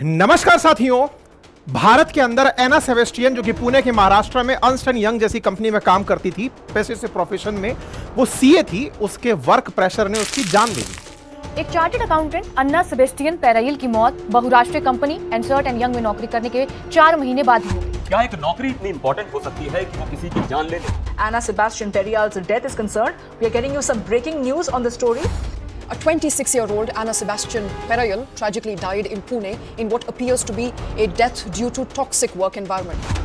नमस्कार साथियों। भारत के अंदर एना सेबेस्टियन जो कि पुणे के महाराष्ट्र में अर्न्स्ट एंड यंग जैसी कंपनी में काम करती थी, पैसे से प्रोफेशन में वो सीए थी, उसके वर्क प्रेशर ने उसकी जान ले ली। एक चार्टर्ड अकाउंटेंट अन्ना सेबेस्टियन पेराइल की मौत बहुराष्ट्रीय कंपनी अर्न्स्ट एंड यंग में नौकरी करने के 4 महीने बाद ही हुई। क्या एक नौकरी इतनी इंपॉर्टेंट हो सकती है कि वो किसी की जान ले ले? Anna Sebastian Perial's death is concerned. We are getting you some breaking news on the story. A 26-year-old Anna Sebastian Perial tragically died in Pune in what appears to be a death due to toxic work environment.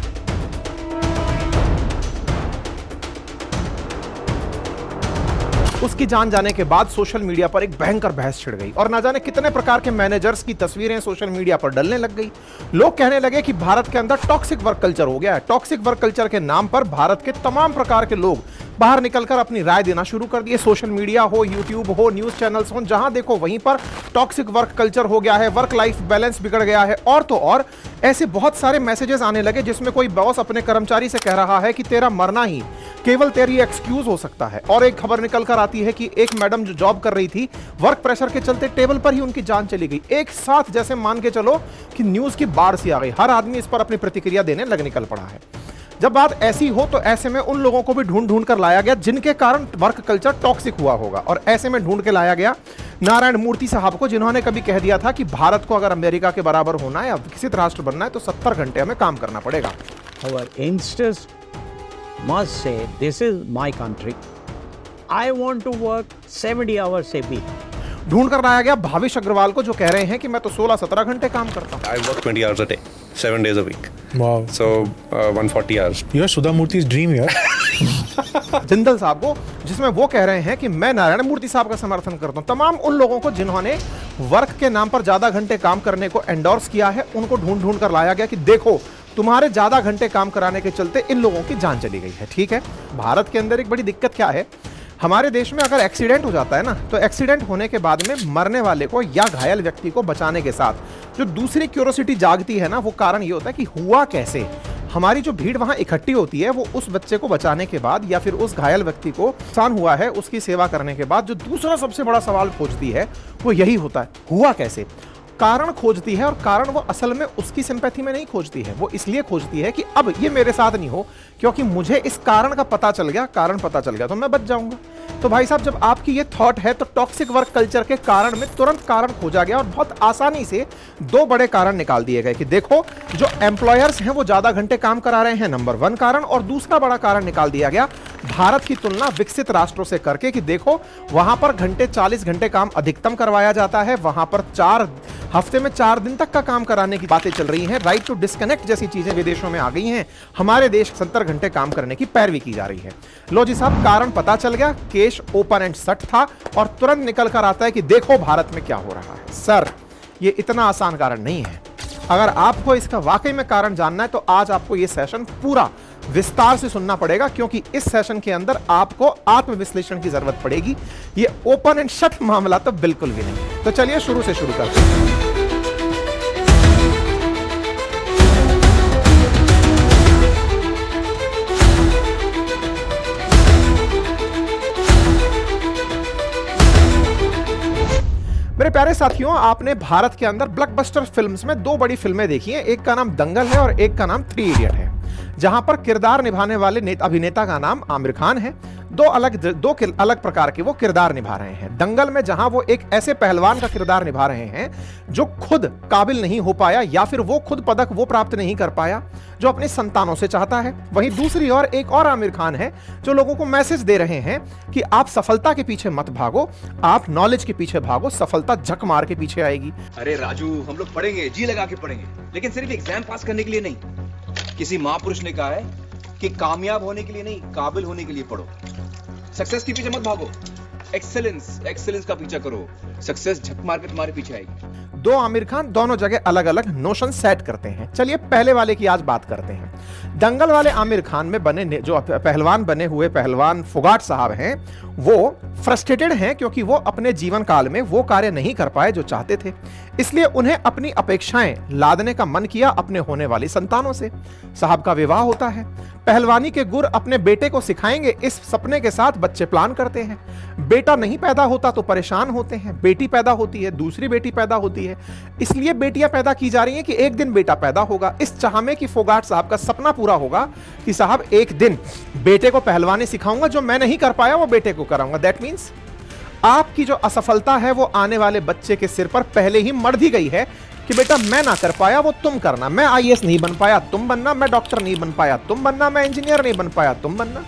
उसकी जान जाने के बाद social media पर एक भयंकर बहस छिड़ गई और ना जाने कितने प्रकार के मैनेजर्स की तस्वीरें सोशल मीडिया पर डलने लग गई। लोग कहने लगे कि भारत के अंदर टॉक्सिक वर्क कल्चर हो गया है। टॉक्सिक वर्क कल्चर के नाम पर भारत के तमाम प्रकार के लोग बाहर निकलकर अपनी राय देना शुरू कर दिए। सोशल मीडिया हो, यूट्यूब हो, न्यूज चैनल्स हो, जहां देखो वहीं पर टॉक्सिक वर्क कल्चर हो गया है, वर्क लाइफ बैलेंस बिगड़ गया है। और तो और ऐसे बहुत सारे मैसेजेस आने लगे जिसमें कोई बॉस अपने कर्मचारी से कह रहा है कि तेरा मरना ही केवल तेरी एक्सक्यूज हो सकता है। और एक खबर निकल कर आती है कि एक मैडम जो जॉब कर रही थी, वर्क प्रेशर के चलते टेबल पर ही उनकी जान चली गई। एक साथ जैसे मान के चलो कि न्यूज की बाढ़ सी आ गई। हर आदमी इस पर अपनी प्रतिक्रिया देने लग निकल पड़ा है। जब बात ऐसी हो तो ऐसे में उन लोगों को भी ढूंढ ढूंढ कर लाया गया जिनके कारण वर्क कल्चर टॉक्सिक हुआ होगा। और ऐसे में ढूंढ के लाया गया नारायण मूर्ति साहब को, जिन्होंने कभी कह दिया था कि भारत को अगर अमेरिका के बराबर होना है या विकसित राष्ट्र बनना है तो 70 घंटे हमें काम करना पड़ेगा। Our youngsters must say, this is my country. I want to work 70 hours a week. ढूंढ कर लाया गया भाविश अग्रवाल को, जो कह रहे हैं कि मैं तो 16-17 घंटे काम करता हूँ। I work 20 hours a day, 7 days a week. Wow. So 140 hours. You're Sudha Murthy's dream here. Jindal साहब को, जिसमें वो कह रहे हैं कि मैं नारायण मूर्ति साहब का समर्थन करता हूं। तमाम उन लोगों को जिन्होंने वर्क के नाम पर ज्यादा घंटे काम करने को एंडोर्स किया है, उनको ढूंढ ढूंढ कर लाया गया कि देखो तुम्हारे ज्यादा घंटे काम कराने के चलते इन लोगों की जान चली गई है। ठीक है, भारत के अंदर एक बड़ी दिक्कत क्या है, हमारे देश में अगर एक्सीडेंट हो जाता है ना, तो एक्सीडेंट होने के बाद में मरने वाले को या घायल व्यक्ति को बचाने के साथ जो दूसरी क्यूरियोसिटी जागती है ना, वो कारण ये होता है कि हुआ कैसे। हमारी जो भीड़ वहां इकट्ठी होती है, वो उस बच्चे को बचाने के बाद या फिर उस घायल व्यक्ति को नुकसान हुआ है उसकी सेवा करने के बाद जो दूसरा सबसे बड़ा सवाल पूछती है वो यही होता है, हुआ कैसे। कारण खोजती है, और कारण वो असल में उसकी सिंपैथी में नहीं खोजती है, वो इसलिए खोजती है कि अब ये मेरे साथ नहीं हो, क्योंकि मुझे इस कारण का पता चल गया, कारण पता चल गया तो मैं बच जाऊंगा। तो भाई साहब, जब आपकी ये थॉट है तो टॉक्सिक वर्क कल्चर के कारण में तुरंत कारण खोजा गया और बहुत आसानी से 2 बड़े कारण निकाल दिए गए कि देखो जो एम्प्लॉयर्स हैं वो ज्यादा घंटे काम करा रहे हैं, नंबर 1 कारण। और दूसरा बड़ा कारण निकाल दिया गया भारत की तुलना विकसित राष्ट्रों से करके कि देखो वहां पर 40 घंटे काम अधिकतम करवाया जाता है, वहां पर हफ्ते में 4 दिन तक का काम कराने की बातें चल रही हैं। राइट टू डिस्कनेक्ट जैसी चीजें विदेशों में आ गई हैं, हमारे देश 70 घंटे काम करने की पैरवी की जा रही है। लो जी साहब, कारण पता चल गया, केस ओपन एंड शट था और तुरंत निकल कर आता है कि देखो भारत में क्या हो रहा है। सर, ये इतना आसान कारण नहीं है। अगर आपको इसका वाकई में कारण जानना है तो आज आपको ये सेशन पूरा विस्तार से सुनना पड़ेगा, क्योंकि इस सेशन के अंदर आपको आत्मविश्लेषण की जरूरत पड़ेगी। ये ओपन एंड शट मामला तो बिल्कुल भी नहीं। तो चलिए शुरू से शुरू करते हैं। मेरे प्यारे साथियों, आपने भारत के अंदर ब्लॉकबस्टर फिल्म्स में 2 बड़ी फिल्में देखी हैं। एक का नाम दंगल है और एक का नाम 3 इडियट है, जहां पर किरदार निभाने वाले अभिनेता का नाम आमिर खान है। दो अलग प्रकार के वो किरदार निभा रहे हैं। दंगल में जहां वो एक ऐसे पहलवान का किरदार निभा रहे हैं जो खुद काबिल नहीं हो पाया या फिर वो खुद पदक वो प्राप्त नहीं कर पाया जो अपने संतानों से चाहता है। वहीं दूसरी ओर एक और आमिर खान है जो लोगों को मैसेज दे रहे हैं कि आप सफलता के पीछे मत भागो, आप नॉलेज के पीछे भागो, सफलता झक मार के पीछे आएगी। अरे राजू, हम लोग पढ़ेंगे, जी लगा के पढ़ेंगे, लेकिन सिर्फ एग्जाम पास करने के लिए नहीं। किसी महापुरुष ने कहा है कि कामयाब होने के लिए नहीं, काबिल होने के लिए पढ़ो। सक्सेस के पीछे मत भागो, एक्सेलेंस का पीछा करो। सक्सेस झक मार के तुम्हारे पीछे आएगी। 2 आमिर खान दोनों जगह अलग अलग नोशन सेट करते हैं। चलिए पहले वाले की आज बात करते हैं। दंगल वाले आमिर खान में बने जो पहलवान बने हुए पहलवान फोगाट साहब हैं, वो फ्रस्ट्रेटेड हैं क्योंकि वो अपने जीवन काल में वो कार्य नहीं कर पाए जो चाहते थे। इसलिए उन्हें अपनी अपेक्षाएं लादने का मन किया अपने होने वाली संतानों से। साहब का विवाह होता है, पहलवानी के गुर अपने बेटे को सिखाएंगे, इस सपने के साथ बच्चे प्लान करते हैं। बेटा नहीं पैदा होता तो परेशान होते हैं, बेटी पैदा होती है, दूसरी बेटी पैदा होती है, इसलिए बेटियां पैदा की जा रही हैं कि एक दिन बेटा पैदा होगा। इस चाह में कि फोगाट साहब का सपना पूरा होगा कि साहब एक दिन बेटे को पहलवानी सिखाऊंगा, जो मैं नहीं कर पाया वो बेटे को कराऊंगा। दैट मीन्स आपकी जो असफलता है वो आने वाले बच्चे के सिर पर पहले ही मढ़ दी गई है कि बेटा मैं ना कर पाया वो तुम करना, मैं आईएएस नहीं बन पाया तुम बनना, मैं डॉक्टर नहीं बन पाया तुम बनना, मैं इंजीनियर नहीं बन पाया तुम बनना।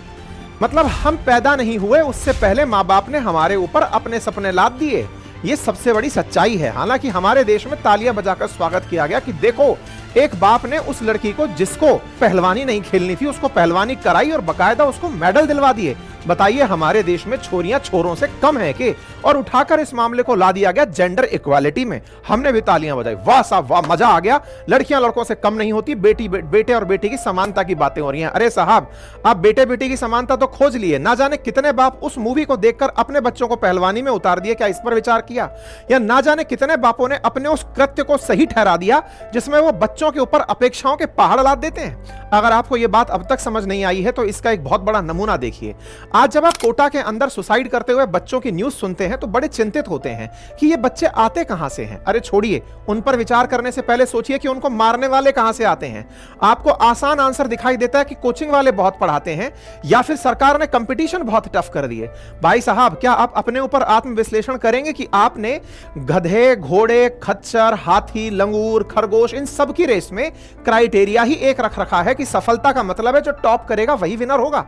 मतलब हम पैदा नहीं हुए उससे पहले माँ बाप ने हमारे ऊपर अपने सपने लाद दिए। ये सबसे बड़ी सच्चाई है। हालांकि हमारे देश में तालियां बजाकर स्वागत किया गया कि देखो एक बाप ने उस लड़की को जिसको पहलवानी नहीं खेलनी थी उसको पहलवानी कराई और बकायदा उसको मेडल दिलवा दिए। बताइए हमारे देश में छोरियां छोरों से कम है कि? और उठाकर इस मामले को ला दिया गया जेंडर इक्वालिटी में। हमने भी तालियां बजाई, वाह साहब वाह, मजा आ गया, लड़कियां लड़कों से कम नहीं होती, बेटे और बेटी की समानता की बातें हो रही हैं। अरे साहब आप बेटे बेटी की समानता तो खोज लिए, ना जाने कितने बाप उस मूवी को देखकर अपने बच्चों को पहलवानी में उतार दिए, क्या इस पर विचार किया? या ना जाने कितने बापों ने अपने उस कृत्य को सही ठहरा दिया जिसमें वो बच्चों के ऊपर अपेक्षाओं के पहाड़ लाद देते हैं। अगर आपको यह बात अब तक समझ नहीं आई है तो इसका एक बहुत बड़ा नमूना देखिए। आज जब आप कोटा के अंदर सुसाइड करते हुए बच्चों की न्यूज सुनते हैं तो बड़े चिंतित होते हैं कि ये बच्चे आते कहां से हैं। अरे छोड़िए, उन पर विचार करने से पहले सोचिए कि उनको मारने वाले कहां से आते हैं। आपको आसान आंसर दिखाई देता है कि कोचिंग वाले बहुत पढ़ाते हैं या फिर सरकार ने कंपटीशन बहुत टफ कर दिए। भाई साहब क्या आप अपने ऊपर आत्मविश्लेषण करेंगे कि आपने गधे, घोड़े, खच्चर, हाथी, लंगूर, खरगोश इन सब की रेस में क्राइटेरिया ही एक रख रखा है कि सफलता का मतलब है जो टॉप करेगा वही विनर होगा।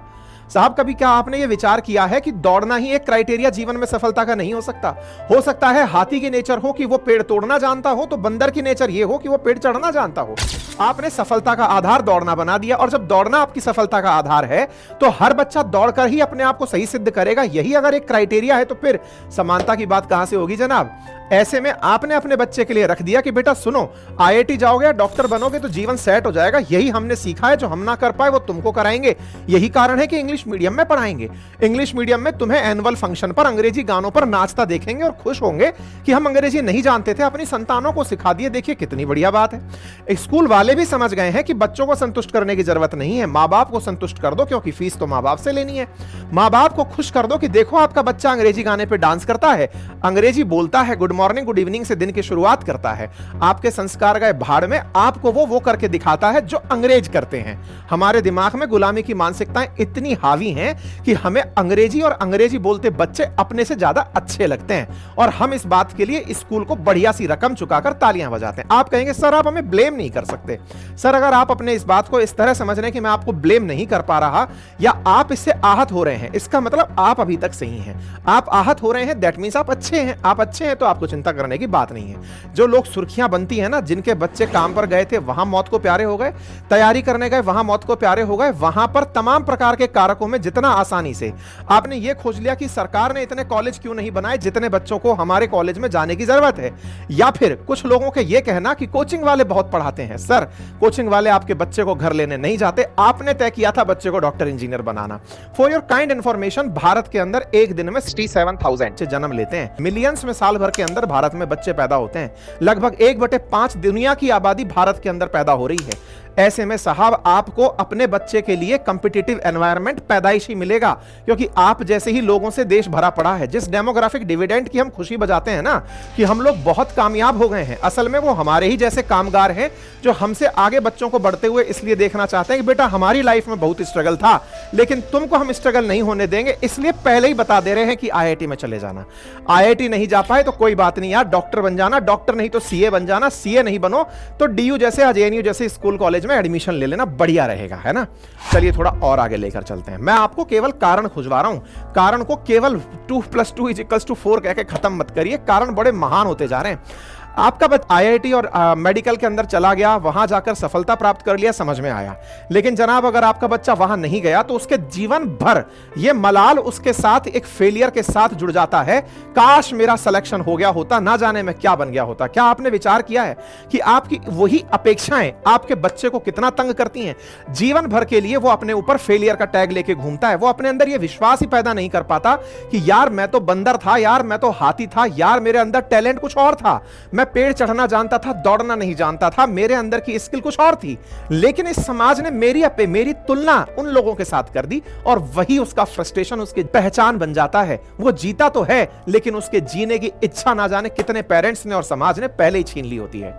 साहब कभी क्या आपने ये विचार किया है कि दौड़ना ही एक क्राइटेरिया जीवन में सफलता का नहीं हो सकता? हो सकता है हाथी की नेचर हो कि वो पेड़ तोड़ना जानता हो, तो बंदर की नेचर ये हो कि वो पेड़ चढ़ना जानता हो। आपने सफलता का आधार दौड़ना बना दिया, और जब दौड़ना आपकी सफलता का आधार है तो हर बच्चा दौड़कर ही अपने आप को सही सिद्ध करेगा। यही अगर एक क्राइटेरिया है तो फिर समानता की बात कहां से होगी जनाब? ऐसे में आपने अपने बच्चे के लिए रख दिया कि बेटा सुनो, आईआईटी जाओगे, डॉक्टर बनोगे तो जीवन सेट हो जाएगा। यही हमने सीखा है, जो हम ना कर पाए वो तुमको कराएंगे। यही कारण है कि इंग्लिश मीडियम में पढ़ाएंगे। इंग्लिश मीडियम में तुम्हें एनुअल फंक्शन पर अंग्रेजी गानों पर नाचता देखेंगे और खुश होंगे कि हम अंग्रेजी नहीं जानते थे, अपनी संतानों को सिखा दिए। देखिए कितनी बढ़िया बात है। स्कूल वाले भी समझ गए हैं कि बच्चों को संतुष्ट करने की जरूरत नहीं है, माँ बाप को संतुष्ट कर दो, क्योंकि फीस तो माँ बाप से लेनी है। माँ बाप को खुश कर दो कि देखो आपका बच्चा अंग्रेजी गाने पर डांस करता है, अंग्रेजी बोलता है, गुड मॉर्निंग गुड इवनिंग से दिन की शुरुआत करता है। आपके संस्कार गए भाड़ में, आपको वो करके दिखाता है जो अंग्रेज करते हैं। हमारे दिमाग में गुलामी की मानसिकताएं इतनी हावी हैं कि हमें अंग्रेजी और अंग्रेजी बोलते बच्चे अपने से ज्यादा अच्छे लगते हैं, और हम इस बात के लिए स्कूल को बढ़िया सी रकम चुकाकर तालियां बजाते हैं। आप कहेंगे सर आप हमें ब्लेम नहीं कर सकते। सर अगर आप अपने इस बात को इस तरह समझ रहे हैं कि मैं आपको ब्लेम नहीं कर पा रहा या आप इससे आहत हो रहे हैं, इसका मतलब आप अभी तक सही हैं। आप आहत हो रहे हैं दैट मींस आप अच्छे हैं। आप अच्छे हैं तो आपको चिंता करने की बात नहीं है। जो लोग सुर्खियां बनती है ना, जिनके बच्चे काम पर गए थे वहां मौत को प्यारे हो गए, तैयारी करने गए वहां मौत को प्यारे हो गए, वहां पर तमाम प्रकार के कारकों में जितना आसानी से आपने यह खोज लिया कि सरकार ने इतने कॉलेज क्यों नहीं बनाए जितने बच्चों को हमारे कॉलेज में जाने की जरूरत है। या फिर कुछ लोगों के यह कहना कि कोचिंग वाले बहुत पढ़ाते हैं। सर कोचिंग वाले आपके बच्चे को घर लेने नहीं जाते, आपने तय किया था बच्चे को doctor engineer banana. For your kind information, Bharat के अंदर एक दिन में 67,000 से जन्म लेते हैं। मिलियंस में साल भर के अंदर भारत में बच्चे पैदा होते हैं। लगभग 1/5 दुनिया की आबादी भारत के अंदर पैदा हो रही है। ऐसे में साहब आपको अपने बच्चे के लिए कंपिटिटिव एनवायरनमेंट पैदाइशी मिलेगा, क्योंकि आप जैसे ही लोगों से देश भरा पड़ा है। जिस डेमोग्राफिक डिविडेंड की हम खुशी बजाते हैं ना कि हम लोग बहुत कामयाब हो गए हैं, असल में वो हमारे ही जैसे कामगार हैं जो हमसे आगे बच्चों को बढ़ते हुए इसलिए देखना चाहते हैं कि बेटा हमारी लाइफ में बहुत स्ट्रगल था लेकिन तुमको हम स्ट्रगल नहीं होने देंगे, इसलिए पहले ही बता दे रहे हैं कि आईआईटी में चले जाना। आईआईटी नहीं जा पाए तो कोई बात नहीं यार, डॉक्टर बन जाना, डॉक्टर नहीं तो सीए बन जाना, सीए नहीं बनो तो डीयू जैसे जेएनयू जैसे स्कूल कॉलेज में एडमिशन ले लेना, बढ़िया रहेगा, है ना। चलिए थोड़ा और आगे लेकर चलते हैं। मैं आपको केवल कारण खुजवा रहा हूं, कारण को केवल 2 + 2 = 4 कहकर खत्म मत करिए। कारण बड़े महान होते जा रहे हैं। आपका बच्चा आईआईटी और मेडिकल के अंदर चला गया, वहां जाकर सफलता प्राप्त कर लिया, समझ में आया। लेकिन जनाब अगर आपका बच्चा वहां नहीं गया तो उसके जीवन भर यह मलाल उसके साथ एक फेलियर के साथ जुड़ जाता है। काश मेरा सिलेक्शन हो गया होता, ना जाने में क्या बन गया होता। क्या आपने विचार किया है कि आपकी वही अपेक्षाएं आपके बच्चे को कितना तंग करती हैं? जीवन भर के लिए वो अपने ऊपर फेलियर का टैग लेके घूमता है। वो अपने अंदर यह विश्वास ही पैदा नहीं कर पाता कि यार मैं तो बंदर था, यार मैं तो हाथी था, यार मेरे अंदर टैलेंट कुछ और था, मैं पेड़ चढ़ना जानता था, दौड़ना नहीं जानता था, मेरे अंदर की स्किल कुछ और थी, लेकिन इस समाज ने मेरी तुलना उन लोगों के साथ कर दी और वही उसका फ्रस्ट्रेशन, उसकी पहचान बन जाता है। वो जीता तो है लेकिन उसके जीने की इच्छा ना जाने कितने पेरेंट्स ने और समाज ने पहले ही छीन ली होती है।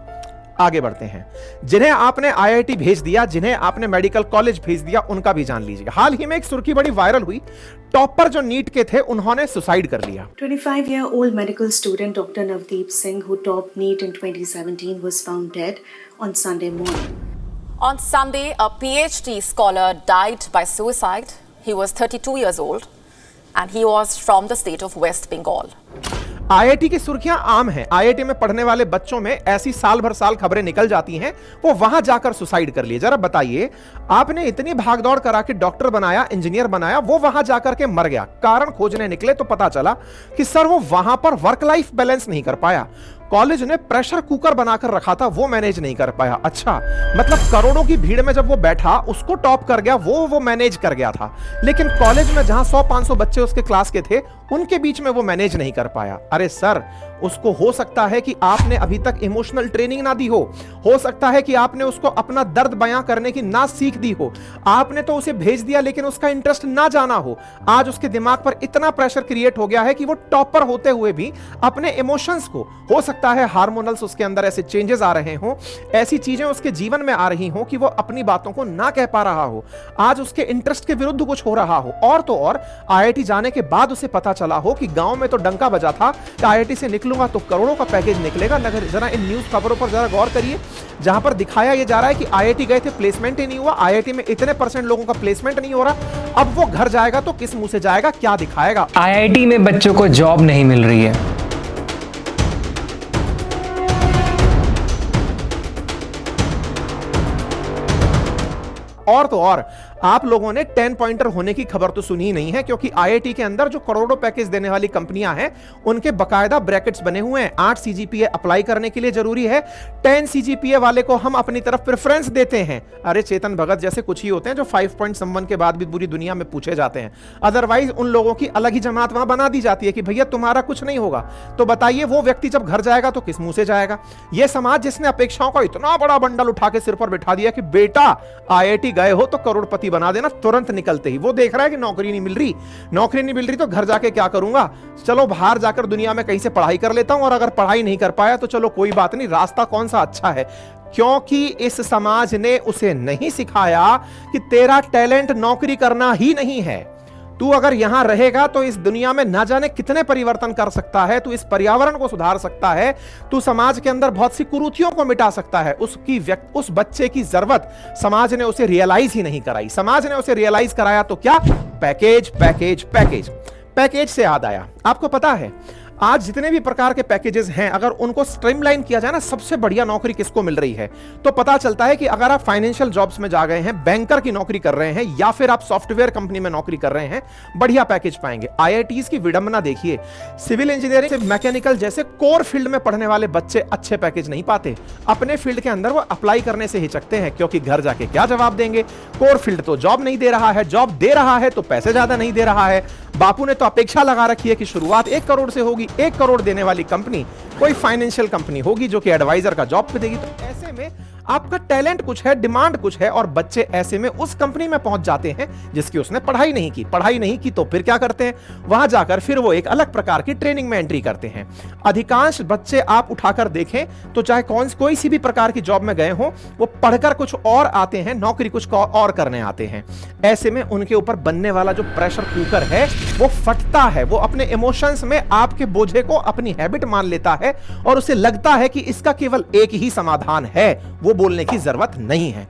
आगे बढ़ते हैं। जिन्हें आपने आईआईटी भेज दिया, जिन्हें आपने मेडिकल कॉलेज भेज दिया, उनका भी जान लीजिए। हाल ही में एक सुर्खी बड़ी वायरल हुई, टॉपर जो नीट के थे उन्होंने सुसाइड कर लिया। 25-year-old medical student Dr. Navdeep Singh, who topped NEET in 2017, was found dead on Sunday morning. On Sunday, a PhD scholar died by suicide. He was 32 years old and he was from the state of West Bengal. IIT की सुर्खियां आम हैं। IIT में पढ़ने वाले बच्चों में ऐसी साल भर साल खबरें निकल जाती हैं, वो वहां जाकर सुसाइड कर लिए। जरा बताइए, आपने इतनी भागदौड़ करा के डॉक्टर बनाया, इंजीनियर बनाया, वो वहां जाकर के मर गया। कारण खोजने निकले तो पता चला कि सर वो वहां पर वर्क लाइफ बैलेंस नहीं कर पाया। कॉलेज ने प्रेशर कुकर बनाकर रखा था, वो मैनेज नहीं कर पाया। अच्छा, मतलब करोड़ों की भीड़ में जब वो बैठा, उसको टॉप कर गया, वो मैनेज कर गया था, लेकिन कॉलेज में जहां 100-500 बच्चे उसके क्लास के थे, उनके बीच में वो मैनेज नहीं कर पाया। अरे सर, उसको हो सकता है कि आपने अभी तक इमोशनल ट्रेनिंग ना दी हो सकता है कि आपने उसको अपना दर्द बयां करने की ना सीख दी हो, आपने तो उसे भेज दिया लेकिन उसका इंटरेस्ट ना जाना हो। आज उसके दिमाग पर इतना प्रेशर क्रिएट हो गया है कि वो टॉपर होते हुए भी अपने इमोशंस को, हो सकता है हार्मोनल्स उसके अंदर ऐसे चेंजेस आ रहे हों, ऐसी चीजें उसके जीवन में आ रही हों कि वो अपनी बातों को ना कह पा रहा हो, आज उसके इंटरेस्ट के विरुद्ध कुछ हो रहा हो। और तो और आईआईटी जाने के बाद उसे पता चला हो कि गांव में तो डंका बजा था कि आईआईटी से निकलूंगा तो करोड़ों का पैकेज निकलेगा। जरा इन न्यूज खबरों पर जरा गौर करिए, जहां पर दिखाया यह जा रहा है कि आईआईटी गए थे, प्लेसमेंट ही नहीं हुआ, आईआईटी में इतने % लोगों का प्लेसमेंट नहीं हो रहा। अब वो घर जाएगा तो किस मुंह से जाएगा, क्या दिखाएगा? आईआईटी में बच्चों को जॉब नहीं मिल रही है। और तो और आप लोगों ने 10 पॉइंटर होने की खबर तो सुनी ही नहीं है, क्योंकि आईआईटी के अंदर जो करोड़ों पैकेज देने वाली कंपनियां हैं, उनके बकायदा ब्रैकेट्स बने हुए हैं। 8 सीजीपीए अप्लाई करने के लिए जरूरी है, 10 सीजीपीए वाले को हम अपनी तरफ प्रेफरेंस देते हैं। अरे चेतन भगत जैसे कुछ ही होते हैं जो 5.1 के बाद भी पूरी दुनिया में पूछे जाते हैं, अदरवाइज उन लोगों की अलग ही जमात वहां बना दी जाती है कि भैया तुम्हारा कुछ नहीं होगा। तो बताइए, वो व्यक्ति जब घर जाएगा तो किस मुंह से जाएगा? यह समाज जिसने अपेक्षाओं का इतना बड़ा बंडल उठा के सिर पर बिठा दिया कि बेटा आईआईटी गए हो तो करोड़पति बना देना, तुरंत निकलते ही वो देख रहा है कि नौकरी नहीं मिल रही तो घर जाके क्या करूंगा, चलो बाहर जाकर दुनिया में कहीं से पढ़ाई कर लेता हूं, और अगर पढ़ाई नहीं कर पाया तो चलो कोई बात नहीं, रास्ता कौन सा अच्छा है। क्योंकि इस समाज ने उसे नहीं सिखाया कि तेरा टैलेंट नौकरी करना ही नहीं है। तू अगर यहां रहेगा तो इस दुनिया में ना जाने कितने परिवर्तन कर सकता है, तू इस पर्यावरण को सुधार सकता है, तू समाज के अंदर बहुत सी कुरीतियों को मिटा सकता है। उस बच्चे की जरूरत समाज ने उसे रियलाइज ही नहीं कराई। समाज ने उसे रियलाइज कराया तो क्या? Package package package. पैकेज से याद आया, आपको पता है आज जितने भी प्रकार के पैकेजेस हैं, अगर उनको स्ट्रीमलाइन किया जाए ना, सबसे बढ़िया नौकरी किसको मिल रही है, तो पता चलता है कि अगर आप फाइनेंशियल जॉब्स में जा गए हैं, बैंकर की नौकरी कर रहे हैं, या फिर आप सॉफ्टवेयर कंपनी में नौकरी कर रहे हैं, बढ़िया पैकेज पाएंगे। आईआईटीज की विडंबना देखिए, सिविल इंजीनियरिंग से मैकेनिकल जैसे कोर फील्ड में पढ़ने वाले बच्चे अच्छे पैकेज नहीं पाते। अपने फील्ड के अंदर वो अप्लाई करने से हिचकते हैं, क्योंकि घर जाके क्या जवाब देंगे, कोर फील्ड तो जॉब नहीं दे रहा है, जॉब दे रहा है तो पैसे ज्यादा नहीं दे रहा है। बापू ने तो अपेक्षा लगा रखी है कि शुरुआत 1 करोड़ से होगी, 1 करोड़ देने वाली कंपनी कोई फाइनेंशियल कंपनी होगी जो कि एडवाइजर का जॉब पे देगी। तो ऐसे में आपका टैलेंट कुछ है, डिमांड कुछ है, और बच्चे ऐसे में उस कंपनी में पहुंच जाते हैं जिसकी उसने पढ़ाई नहीं की तो फिर क्या करते हैं, वहां जाकर फिर वो एक अलग प्रकार की ट्रेनिंग में एंट्री करते हैं। अधिकांश बच्चे आप उठाकर देखें तो चाहे कोई सी भी प्रकार की जॉब में गए हो, वो पढ़कर कुछ और आते हैं, नौकरी कुछ और करने आते हैं। ऐसे में उनके ऊपर बनने वाला जो प्रेशर कुकर है वो फटता है, वो अपने इमोशंस में आपके बोझे को अपनी हैबिट मान लेता है, और उसे लगता है कि इसका केवल एक ही समाधान है, वो बोलने की जरूरत नहीं है।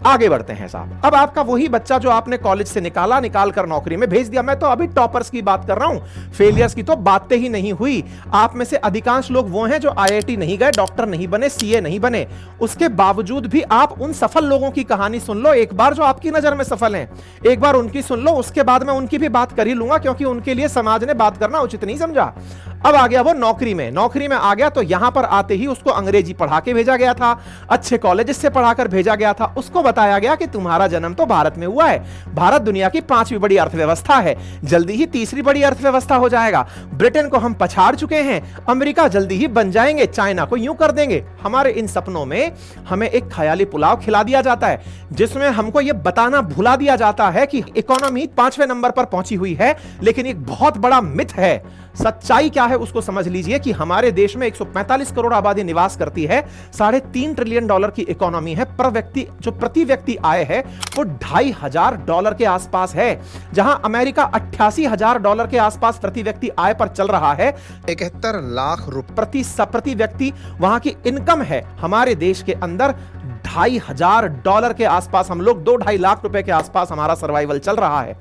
आगे बढ़ते हैं साहब। अब आपका वही बच्चा जो आपने कॉलेज से निकाल कर नौकरी में भेज दिया, मैं तो अभी टॉपर्स की बात कर रहा हूं, फेलियर्स की तो बातें ही नहीं हुई। आप में से अधिकांश लोग वो हैं जो आईआईटी नहीं गए, डॉक्टर नहीं बने, सीए नहीं बने, उसके बावजूद भी आप उन सफल लोगों की कहानी सुन लो एक बार, जो आपकी नजर में सफल हैं, एक बार उनकी सुन लो, उसके बाद मैं उनकी भी बात कर ही लूंगा, क्योंकि उनके लिए समाज ने बात करना उचित नहीं समझा। अब आ गया वो नौकरी में आ गया तो यहां पर आते ही उसको अंग्रेजी पढ़ा के भेजा गया था, अच्छे कॉलेज से पढ़ाकर भेजा गया था। उसको बताया गया कि तुम्हारा जन्म तो भारत में हुआ है, भारत दुनिया की 5वीं बड़ी अर्थव्यवस्था है, जल्दी ही 3री बड़ी अर्थव्यवस्था हो जाएगा, ब्रिटेन को हम पछाड़ चुके हैं, अमेरिका जल्दी ही बन जाएंगे, चाइना को यूं कर देंगे। हमारे इन सपनों में हमें एक ख्याली पुलाव खिला दिया जाता है जिसमें हमको यह बताना भुला दिया जाता है कि इकोनॉमी 5वें नंबर पर पहुंची हुई है। लेकिन एक बहुत बड़ा मिथ है, सच्चाई क्या है उसको समझ लीजिए कि हमारे देश में 145 करोड़ आबादी निवास करती है, $3.5 ट्रिलियन की इकोनॉमी है, पर व्यक्ति जो प्रति व्यक्ति आय है वो $2,500 के आसपास है, जहां अमेरिका $88,000 के आसपास प्रति व्यक्ति आय पर चल रहा है। 71 लाख रुपए प्रति व्यक्ति वहां की इनकम है। हमारे देश के अंदर $2,500 के आसपास हम लोग 2-2.5 लाख रुपए के आसपास हमारा सर्वाइवल चल रहा है।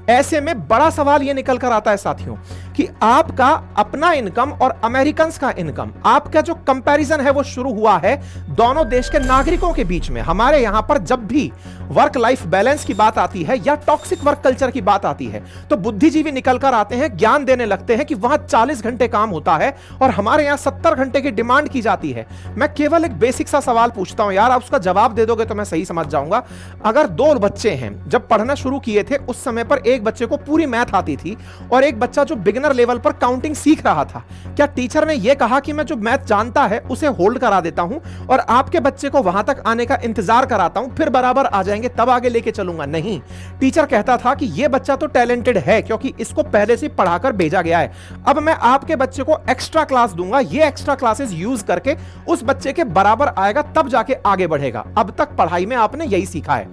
ऐसे में बड़ा सवाल यह निकल कर आता है साथियों कि आपका अपना इनकम और अमेरिकन्स का इनकम, आपका जो कंपैरिजन है वो शुरू हुआ है दोनों देश के नागरिकों के बीच में। हमारे यहां पर जब भी वर्क लाइफ बैलेंस की बात आती है या टॉक्सिक वर्क कल्चर की बात आती है तो बुद्धिजीवी निकल कर आते हैं, ज्ञान देने लगते हैं कि वहां 40 घंटे काम होता है और हमारे यहां 70 घंटे की डिमांड की जाती है। मैं केवल एक बेसिक सा सवाल पूछता हूं यार, आप उसका जवाब दे दोगे तो मैं सही समझ जाऊंगा। अगर 2 बच्चे हैं, जब पढ़ना शुरू किए थे उस समय पर एक बच्चे को पूरी मैथ आती थी और एक बच्चा जो बिगिनर लेवल पर काउंटिंग सीख रहा था, क्या टीचर ने यह कहा कि मैं जो मैथ जानता है उसे होल्ड करा देता हूं और आपके बच्चे को वहां तक आने का इंतजार कराता हूं, फिर बराबर आ जाएंगे तब आगे लेके चलूंगा? नहीं, टीचर कहता था कि यह बच्चा तो टैलेंटेड है क्योंकि इसको पहले से पढ़ाकर भेजा गया है, अब मैं आपके बच्चे को एक्स्ट्रा क्लास दूंगा, ये एक्स्ट्रा क्लासेस यूज करके उस बच्चे के बराबर आएगा तब जाके आगे बढ़ेगा। अब तक पढ़ाई में आपने यही सीखा है।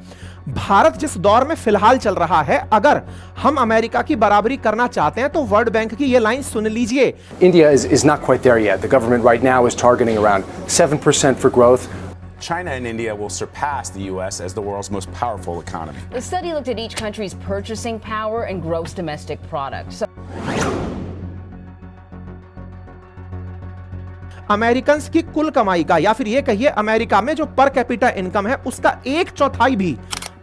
भारत जिस दौर में फिलहाल चल रहा है, अगर हम अमेरिका की बराबरी करना चाहते हैं तो वर्ल्ड बैंक की ये लाइन सुन लीजिए। India is not quite there yet. The government right now is targeting around 7% for growth. China and India will surpass the U.S. as the world's most powerful economy. The study looked at each country's purchasing power and gross domestic product. Americans की कुल कमाई का या फिर ये कहिए America में जो पर कैपिटा इनकम है उसका 1/4 भी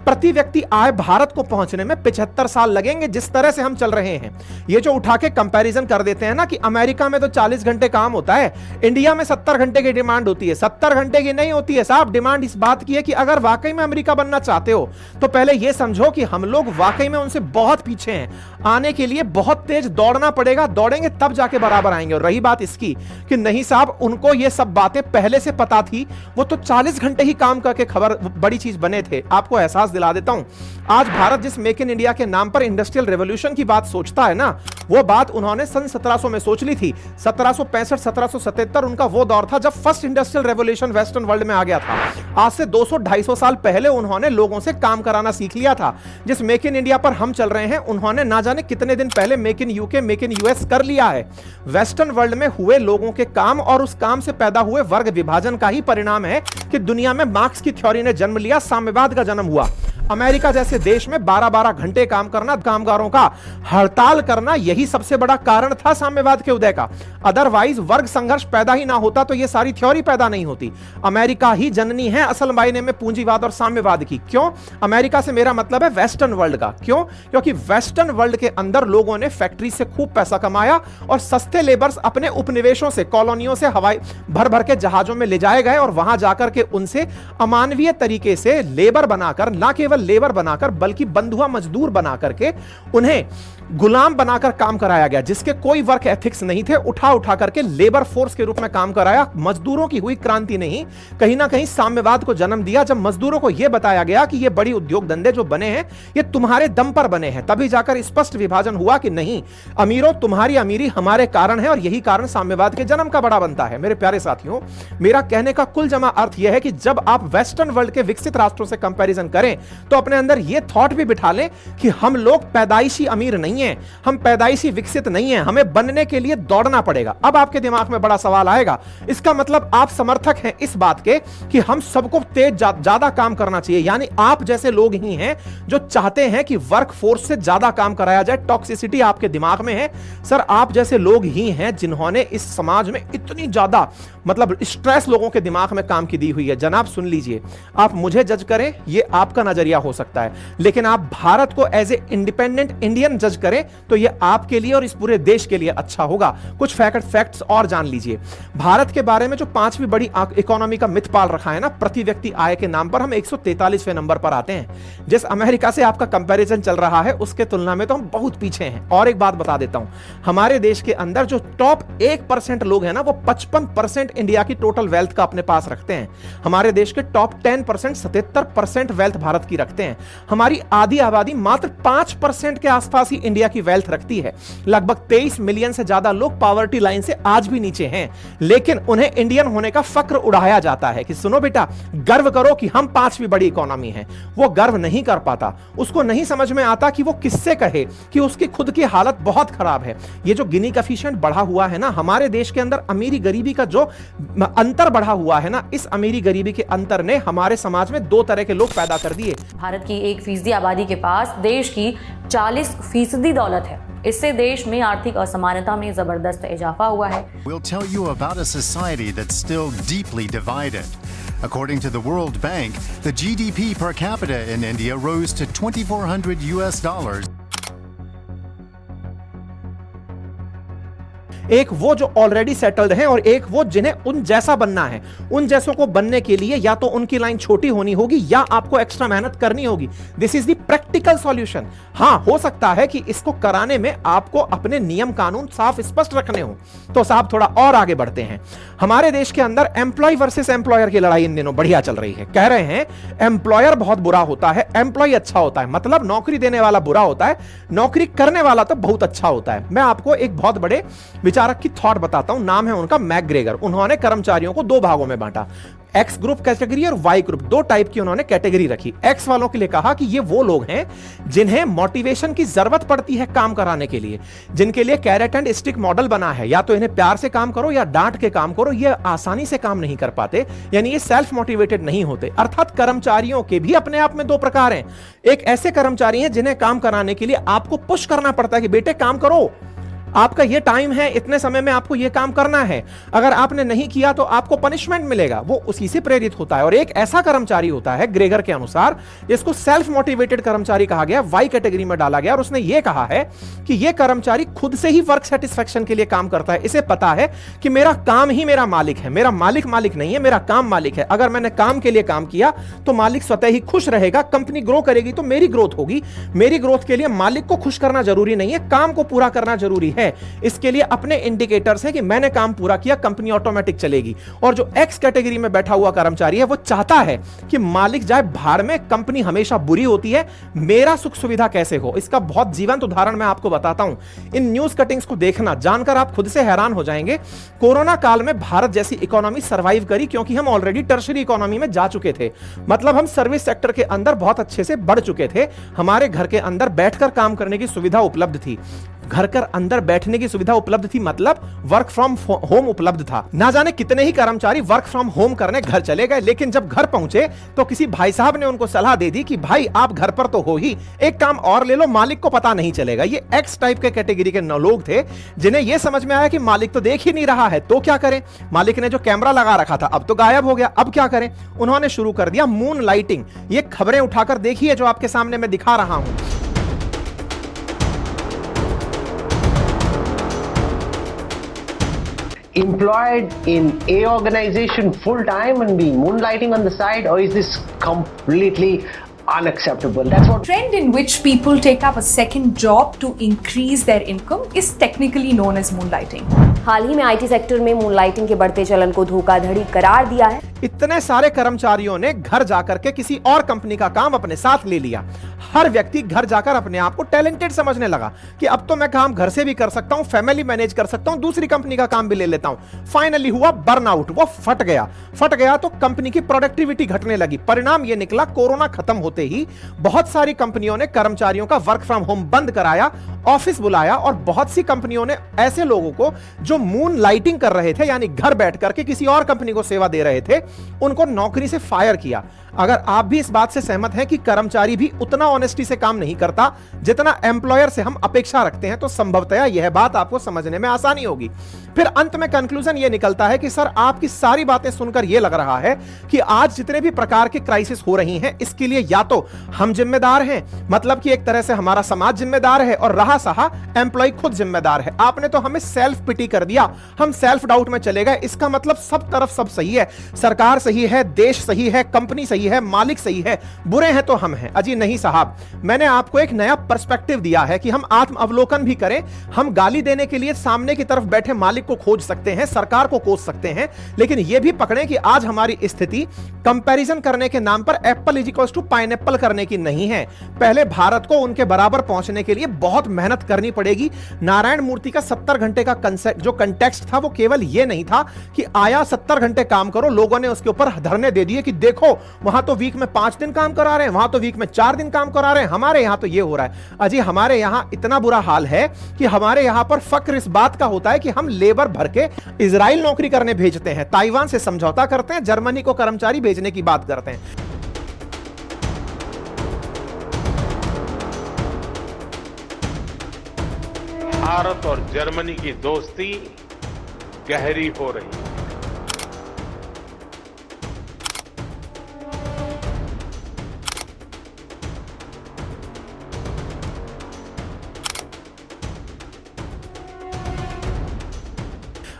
प्रति व्यक्ति आय भारत को पहुंचने में 75 साल लगेंगे। जिस तरह से हम चल रहे हैं, ये जो उठा के कंपैरिजन कर देते हैं ना कि अमेरिका में तो 40 घंटे काम होता है, इंडिया में 70 घंटे की डिमांड होती है। 70 घंटे की नहीं होती है साहब, डिमांड इस बात की है कि अगर वाकई में अमेरिका बनना चाहते हो तो पहले यह समझो कि हम लोग वाकई में उनसे बहुत पीछे हैं, आने के लिए बहुत तेज दौड़ना पड़ेगा, दौड़ेंगे तब जाके बराबर आएंगे। और रही बात इसकी कि नहीं साहब, उनको ये सब बातें पहले से पता थी, वो तो 40 घंटे ही काम करके खबर बड़ी चीज बने थे। आपको एहसास दिला देता हूं, आज भारत जिस मेक इन इंडिया के नाम पर इंडस्ट्रियल रेवोल्यूशन की बात सोचता है ना, वो बात उन्होंने सन 1700 में सोच ली थी। 1765-1777 उनका वो दौर था जब first industrial revolution western world में आ गया था। आज से 200-250 साल पहले उन्होंने लोगों से काम कराना सीख लिया था। जिस मेक इन इंडिया पर हम चल रहे हैं, उन्होंने ना जाने कितने दिन पहले make in UK, make in US कर लिया है। वेस्टर्न वर्ल्ड में हुए लोगों के काम और उस काम से पैदा हुए वर्ग विभाजन का ही परिणाम है कि दुनिया में मार्क्स की थ्योरी ने जन्म लिया, साम्यवाद का जन्म हुआ। अमेरिका जैसे देश में 12-12 घंटे काम करना, कामगारों का हड़ताल करना, यही सबसे बड़ा कारण था साम्यवाद के उदय का। अदरवाइज वर्ग संघर्ष पैदा ही ना होता तो ये सारी थ्योरी पैदा नहीं होती। अमेरिका ही जननी है असल मायने में पूंजीवाद और साम्यवाद की। क्यों? अमेरिका से मेरा मतलब है वेस्टर्न वर्ल्ड का। क्यों? क्योंकि वेस्टर्न वर्ल्ड के अंदर लोगों ने फैक्ट्री से खूब पैसा कमाया और सस्ते लेबर्स अपने उपनिवेशों से, कॉलोनियों से हवाई भर भर के जहाजों में ले जाए गए और वहां जाकर के उनसे अमानवीय तरीके से लेबर बनाकर, ना केवल लेबर बनाकर बल्कि बंधुआ मजदूर बना करके उन्हें गुलाम बनाकर काम कराया गया, जिसके कोई वर्क एथिक्स नहीं थे। उठा करके लेबर फोर्स के रूप में काम कराया। मजदूरों की हुई क्रांति नहीं, कहीं ना कहीं साम्यवाद को जन्म दिया। जब मजदूरों को यह बताया गया कि ये बड़ी उद्योग धंधे जो बने हैं ये तुम्हारे दम पर बने हैं, तभी जाकर स्पष्ट विभाजन हुआ कि नहीं अमीरों, तुम्हारी अमीरी हमारे कारण है और यही कारण साम्यवाद के जन्म का बड़ा बनता है। मेरे प्यारे साथियों, मेरा कहने का कुल जमा अर्थ यह है कि जब आप वेस्टर्न वर्ल्ड के विकसित राष्ट्रों से कंपैरिजन करें तो अपने अंदर यह थॉट भी बिठा लें कि हम लोग पैदाइशी अमीर नहीं हैं, हम पैदाइशी विकसित नहीं हैं, हमें बनने के लिए दौड़ना पड़ेगा। अब आपके दिमाग में बड़ा सवाल आएगा, इसका मतलब आप समर्थक हैं इस बात के कि हम सबको तेज ज्यादा काम करना चाहिए, यानी आप जैसे लोग ही हैं जो चाहते हैं कि वर्क फोर्स से ज्यादा काम कराया जाए। टॉक्सिसिटी आपके दिमाग में है सर, आप जैसे लोग ही हैं जिन्होंने इस समाज में इतनी ज्यादा मतलब स्ट्रेस लोगों के दिमाग में काम की दी हुई है। जनाब सुन लीजिए, आप मुझे जज करें, यह आपका नजरिया हो सकता है, लेकिन आप भारत को एज ए इंडिपेंडेंट इंडियन जज करें तो यह आपके लिए और इस पूरे देश के लिए अच्छा होगा। कुछ फैक्ट्स और जान लीजिए। भारत के बारे में जो 5वीं बड़ी इकोनॉमी का मिथ पाल रखा है ना, प्रति व्यक्ति आय के नाम पर हम 143वें नंबर पर आते हैं। जिस अमेरिका से आपका कंपैरिजन चल रहा है उसके तुलना में तो हम बहुत पीछे हैं। और एक बात बता देता हूं, हमारे देश के अंदर जो टॉप 1% लोग हैं ना, वो 55% इंडिया की टोटल वेल्थ का अपने पास रखते हैं। हमारे देश के टॉप 10% 77% वेल्थ भारत की रखते हैं। हमारी आधी आबादी मात्र 5% के आसपास ही इंडिया की वेल्थ रखती है। लगभग 23 मिलियन से ज्यादा लोग पॉवर्टी लाइन से आज भी नीचे हैं, लेकिन उन्हें इंडियन होने का फक्र उड़ाया जाता है कि सुनो बेटा, गर्व करो कि हम 5वीं बड़ी इकोनॉमी हैं। वो गर्व नहीं कर पाता, उसको नहीं समझ में आता कि वो किससे कहे कि उसकी खुद की हालत बहुत खराब है। ये जो गिनी कोएफिशिएंट बढ़ा हुआ है ना, हमारे देश के अंदर अमीरी गरीबी का जो अंतर बढ़ा हुआ है ना, इस अमीरी गरीबी के अंतर ने हमारे समाज में 2 तरह के लोग पैदा कर दिए। भारत की 1% आबादी के पास देश की 40% दौलत है। इससे देश में आर्थिक असमानता में जबरदस्त इजाफा हुआ है। We'll tell you about a society that's still deeply divided. According to the World Bank, the GDP per capita in India rose to $2,400. एक वो जो ऑलरेडी सेटल्ड हैं और एक वो जिन्हें उन जैसा बनना है। उन जैसों को बनने के लिए या तो उनकी लाइन छोटी होनी होगी या आपको एक्स्ट्रा मेहनत करनी होगी। This is the practical solution. हां, हो सकता है कि इसको कराने में आपको अपने नियम कानून साफ स्पष्ट रखने हो। तो साहब थोड़ा और आगे बढ़ते हैं। हमारे देश के अंदर एम्प्लॉय वर्सेस एम्प्लॉयर की लड़ाई इन दिनों बढ़िया चल रही है। कह रहे हैं एम्प्लॉयर बहुत बुरा होता है, एम्प्लॉय अच्छा होता है। मतलब नौकरी देने वाला बुरा होता है, नौकरी करने वाला तो बहुत अच्छा होता है। मैं आपको एक बहुत बड़े विचारक की थॉट बताता हूं। नाम है उनका मैकग्रेगर। उन्होंने कर्मचारियों को 2 भागों में बांटा, एक्स ग्रुप कैटेगरी और वाई ग्रुप। 2 टाइप की उन्होंने कैटेगरी रखी। एक्स वालों के लिए कहा कि ये वो लोग हैं जिन्हें मोटिवेशन की जरूरत पड़ती है काम कराने के लिए, जिनके लिए कैरेट एंड स्टिक मॉडल बना है। या तो इन्हें प्यार से काम करो या डांट के काम करो, ये आसानी से काम नहीं कर पाते, यानी ये सेल्फ मोटिवेटेड नहीं होते। अर्थात कर्मचारियों के भी अपने आप में 2 प्रकार हैं। एक ऐसे कर्मचारी हैं जिन्हें काम कराने के लिए आपको पुश करना पड़ता है कि बेटे काम करो, आपका ये टाइम है, इतने समय में आपको ये काम करना है, अगर आपने नहीं किया तो आपको पनिशमेंट मिलेगा। वो उसी से प्रेरित होता है। और एक ऐसा कर्मचारी होता है ग्रेगर के अनुसार, जिसको सेल्फ मोटिवेटेड कर्मचारी कहा गया, वाई कैटेगरी में डाला गया। और उसने ये कहा है कि ये कर्मचारी खुद से ही वर्क सेटिस्फेक्शन के लिए काम करता है। इसे पता है कि मेरा काम ही मेरा मालिक है, मेरा मालिक नहीं है, मेरा काम मालिक है। अगर मैंने काम के लिए काम किया तो मालिक स्वतः ही खुश रहेगा, कंपनी ग्रो करेगी तो मेरी ग्रोथ होगी। मेरी ग्रोथ के लिए मालिक को खुश करना जरूरी नहीं है, काम को पूरा करना जरूरी है। इसके लिए अपने इंडिकेटर्स हैं कि मैंने काम पूरा किया, कंपनी ऑटोमेटिक चलेगी। और जो एक्स कैटेगरी में बैठा हुआ कर्मचारी है, वो चाहता है कि मालिक जाए भाड़ में, कंपनी हमेशा बुरी होती है, मेरा सुख सुविधा कैसे हो। इसका बहुत जीवंत उदाहरण मैं आपको बताता हूं। इन न्यूज कटिंग्स को देखना, जानकर आप खुद से हैरान हो जाएंगे। कोरोना काल में भारत जैसी इकोनॉमी सर्वाइव करी क्योंकि हम ऑलरेडी टर्शरी इकोनॉमी में जा चुके थे। मतलब हम सर्विस सेक्टर के अंदर बहुत अच्छे से बढ़ चुके थे। हमारे घर के अंदर बैठकर काम करने की सुविधा उपलब्ध थी, घर के अंदर बैठने की सुविधा उपलब्ध थी, मतलब वर्क फ्रॉम होम उपलब्ध था। ना जाने कितने ही कर्मचारी वर्क फ्रॉम होम करने घर चले गए, लेकिन जब घर पहुंचे तो किसी भाई साहब ने उनको सलाह दे दी कि भाई आप घर पर तो हो ही, एक काम और ले लो, मालिक को पता नहीं चलेगा। ये एक्स टाइप के कैटेगरी के लोग थे जिन्हें यह समझ में आया कि मालिक तो देख ही नहीं रहा है, तो क्या करें। मालिक ने जो कैमरा लगा रखा था अब तो गायब हो गया, अब क्या करें। उन्होंने शुरू कर दिया मून लाइटिंग। ये खबरें उठाकर देखिए जो आपके सामने मैं दिखा रहा हूं। Employed in a organization full time and be moonlighting on the side, or is this completely unacceptable? That's what Trend in which people take up a second job to increase their income is technically known as moonlighting. हाल ही में IT sector में moonlighting के बढ़ते चलन को धोखाधड़ी करार दिया है। इतने सारे कर्मचारियों ने घर जाकर के किसी और कंपनी का काम अपने साथ ले लिया। हर व्यक्ति घर जाकर अपने आप को टैलेंटेड समझने लगा कि अब तो मैं काम घर से भी कर सकता हूं, फैमिली मैनेज कर सकता हूं, दूसरी कंपनी का काम भी ले लेता हूं। फाइनली हुआ बर्नआउट, वो फट गया तो कंपनी की प्रोडक्टिविटी घटने लगी। परिणाम यह निकला, कोरोना खत्म होते ही बहुत सारी कंपनियों ने कर्मचारियों का वर्क फ्रॉम होम बंद कराया, ऑफिस बुलाया, और बहुत सी कंपनियों ने ऐसे लोगों को जो मून लाइटिंग कर रहे थे, यानी घर बैठ करके किसी और कंपनी को सेवा दे रहे थे, उनको नौकरी से फायर किया। अगर आप भी इस बात से सहमत हैं कि कर्मचारी भी उतना ऑनेस्टी से काम नहीं करता जितना एम्प्लॉयर से हम अपेक्षा रखते हैं, तो संभवतः यह बात आपको समझने में आसानी होगी। फिर अंत में कंक्लूजन यह निकलता है कि सर, आपकी सारी बातें सुनकर यह लग रहा है कि आज जितने भी प्रकार के क्राइसिस हो रही हैं, इसके लिए या तो हम जिम्मेदार हैं, मतलब कि एक तरह से हमारा समाज जिम्मेदार है और रहा सहा एम्प्लॉय खुद जिम्मेदार है। आपने तो हमें सेल्फ पिटी कर दिया, हम सेल्फ डाउट में चले गए। इसका मतलब सब तरफ सब सही है, सरकार सही है, देश सही है, कंपनी सही है, मालिक सही है, बुरे हैं तो हम हैं। अजी नहीं साहब, मैंने आपको एक नया पर्सपेक्टिव दिया है कि हम आत्म अवलोकन भी करें। हम गाली देने के लिए सामने की तरफ बैठे मालिक को खोज सकते हैं, सरकार को कोस सकते हैं, लेकिन यह भी पकड़ें कि आज हमारी स्थिति कंपैरिजन करने के नाम पर apple is equals to pineapple करने की नहीं है। पहले भारत को उनके बराबर पहुंचने के लिए बहुत मेहनत करनी पड़ेगी। नारायण मूर्ति का 70 घंटे का जो कंटेक्स्ट था वो केवल यह नहीं था कि आया 70 घंटे काम करो, लोगों ने उसके ऊपर धरने दे दिए कि देखो वहां तो वीक में 5 दिन काम करा रहे हैं, वहां तो वीक में 4 दिन काम करा रहे हैं, हमारे यहां तो यह हो रहा है। अजी हमारे यहां इतना बुरा हाल है कि हमारे यहां पर फक्र इस बात का होता है कि हम लेबर भर के इजराइल नौकरी करने भेजते हैं, ताइवान से समझौता करते हैं, जर्मनी को कर्मचारी भेजने की बात करते हैं। भारत और जर्मनी की दोस्ती गहरी हो रही है।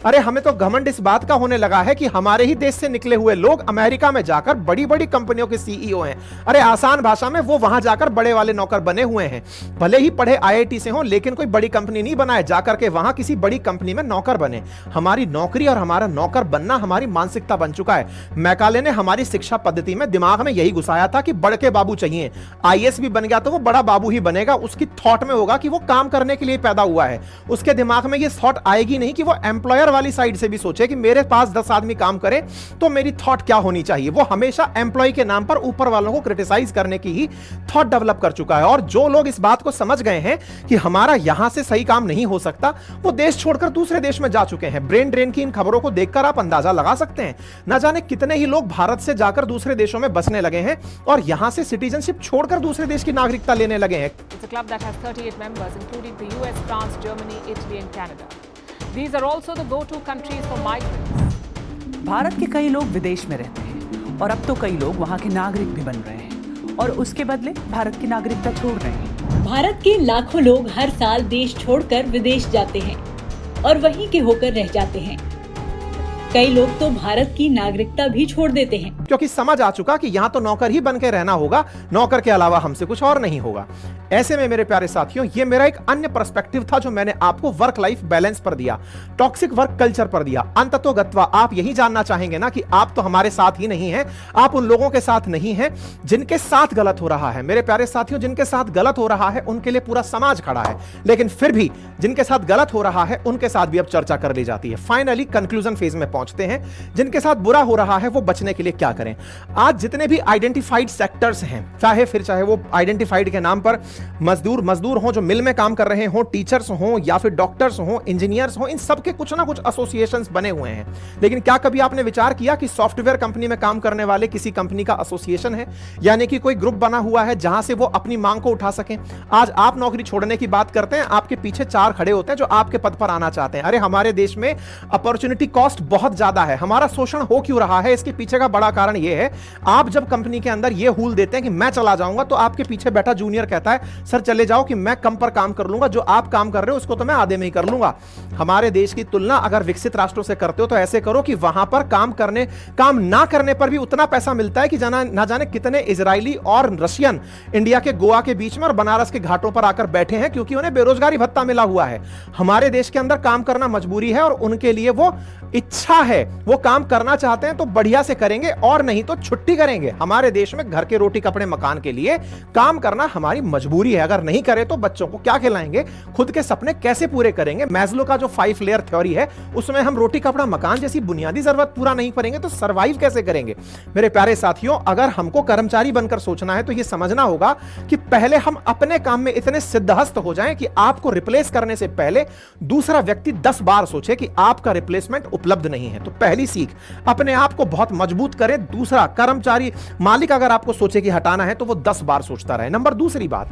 अरे हमें तो घमंड इस बात का होने लगा है कि हमारे ही देश से निकले हुए लोग अमेरिका में जाकर बड़ी बड़ी कंपनियों के सीईओ हैं। अरे आसान भाषा में वो वहां जाकर बड़े वाले नौकर बने हुए हैं, भले ही पढ़े आईआईटी से हों, लेकिन कोई बड़ी कंपनी नहीं बनाए, जाकर के वहां किसी बड़ी कंपनी में नौकर बने। हमारी नौकरी और हमारा नौकर बनना हमारी मानसिकता बन चुका है। मैकाले ने हमारी शिक्षा पद्धति में दिमाग में यही घुसाया था कि बड़के बाबू चाहिए, आईएएस भी बन गया तो वो बड़ा बाबू ही बनेगा। उसकी थॉट में होगा कि वो काम करने के लिए पैदा हुआ है, उसके दिमाग में ये थॉट आएगी नहीं कि वो एम्प्लॉयर वाली साइड से भी सोचे कि मेरे पास 10 आदमी काम करे तो मेरी थॉट क्या होनी चाहिए। वो हमेशा एम्प्लॉय के नाम पर ऊपर वालों को क्रिटिसाइज करने की ही थॉट डेवलप कर चुका है। और जो लोग इस बात को समझ गए हैं कि हमारा यहां से सही काम नहीं हो सकता, वो देश छोड़कर दूसरे देश में जा चुके हैं। ब्रेन ड्रेन की इन खबरों को देखकर आप अंदाजा लगा सकते हैं, ना जाने कितने ही लोग भारत से जाकर दूसरे देशों में बसने लगे हैं और यहां से सिटीजनशिप छोड़कर दूसरे देश की नागरिकता लेने लगे हैं। It's a club that has 38 members, including the US, France, Germany, Italy, and Canada. These are also the go-to countries for migrants. Bharat के कई लोग विदेश में रहते हैं और अब तो कई लोग वहाँ के नागरिक भी बन रहे हैं और उसके बदले भारत की नागरिकता छोड़ रहे हैं। भारत के लाखों लोग हर साल देश छोड़कर विदेश जाते हैं और वहीं के होकर रह जाते हैं। कई लोग तो भारत की नागरिकता भी छोड़ देते हैं, क्योंकि समझ आ चुका कि यहाँ तो नौकर ही बन के रहना होगा, नौकर के अलावा हमसे कुछ और नहीं होगा। ऐसे में मेरे प्यारे साथियों, ये मेरा एक अन्य पर्सपेक्टिव था जो मैंने आपको वर्क लाइफ बैलेंस पर दिया, टॉक्सिक वर्क कल्चर पर दिया। अंततोगत्वा आप यही जानना चाहेंगे ना कि आप तो हमारे साथ ही नहीं हैं, आप उन लोगों के साथ नहीं हैं जिनके साथ गलत हो रहा है। मेरे प्यारे साथियों, जिनके साथ गलत हो रहा है उनके लिए पूरा समाज खड़ा है, लेकिन फिर भी जिनके साथ गलत हो रहा है उनके साथ भी अब चर्चा कर ली जाती है। फाइनली कंक्लूजन फेज में पहुंचते हैं, जिनके साथ बुरा हो रहा है वो बचने के लिए क्या करें। आज जितने भी आइडेंटिफाइड सेक्टर्स हैं, चाहे वो आइडेंटिफाइड के नाम पर मजदूर हों जो मिल में काम कर रहे हों, टीचर्स हों या फिर डॉक्टर्स हों, इंजीनियर्स हों, इन सबके कुछ ना कुछ एसोसिएशंस बने हुए हैं। लेकिन क्या कभी आपने विचार किया कि सॉफ्टवेयर कंपनी में काम करने वाले किसी कंपनी का एसोसिएशन है, यानी कि कोई ग्रुप बना हुआ है जहां से वो अपनी मांग को उठा सकें। आज आप नौकरी छोड़ने की बात करते हैं, आपके पीछे 4 खड़े होते हैं जो आपके पद पर आना चाहते हैं। अरे हमारे देश में अपॉर्चुनिटी कॉस्ट बहुत ज्यादा है। हमारा शोषण हो क्यों रहा है, इसके पीछे का बड़ा कारण यह है, आप जब कंपनी के अंदर यह हूल देते हैं कि मैं चला जाऊंगा, तो आपके पीछे बैठा जूनियर कहता है सर चले जाओ कि मैं कम पर काम कर लूंगा, जो आप काम कर रहे हो उसको तो मैं आधे में ही कर लूंगा। हमारे देश की तुलना अगर विकसित राष्ट्रों से करते हो तो ऐसे करो कि वहां पर काम ना करने पर भी उतना पैसा मिलता है कि ना जाने कितने इजरायली और रशियन इंडिया के गोवा के बीच में और बनारस के घाटों पर आकर बैठे हैं, क्योंकि उन्हें बेरोजगारी भत्ता मिला हुआ है। हमारे देश के अंदर काम करना मजबूरी है और उनके लिए वो इच्छा है, वो काम करना चाहते हैं तो बढ़िया से करेंगे और नहीं तो छुट्टी करेंगे। हमारे देश में घर के रोटी कपड़े मकान के लिए काम करना हमारी मजबूरी है, अगर नहीं करे तो बच्चों को क्या खिलाएंगे, खुद के सपने कैसे पूरे करेंगे। मैस्लो का जो 5 लेयर थ्योरी है उसमें हम रोटी कपड़ा मकान जैसी बुनियादी जरूरत पूरा नहीं करेंगे तो सरवाइव कैसे करेंगे। मेरे प्यारे साथियों, अगर हमको कर्मचारी बनकर सोचना है तो यह समझना होगा कि पहले हम अपने काम में इतने सिद्धहस्त हो जाएं कि आपको रिप्लेस करने से पहले दूसरा व्यक्ति 10 बार सोचे कि आपका रिप्लेसमेंट उपलब्ध नहीं है। तो पहली सीख, अपने आप को बहुत मजबूत करें, दूसरा, कर्मचारी मालिक अगर आपको सोचे कि हटाना है तो वो 10 बार सोचता रहे। नंबर दूसरी बात,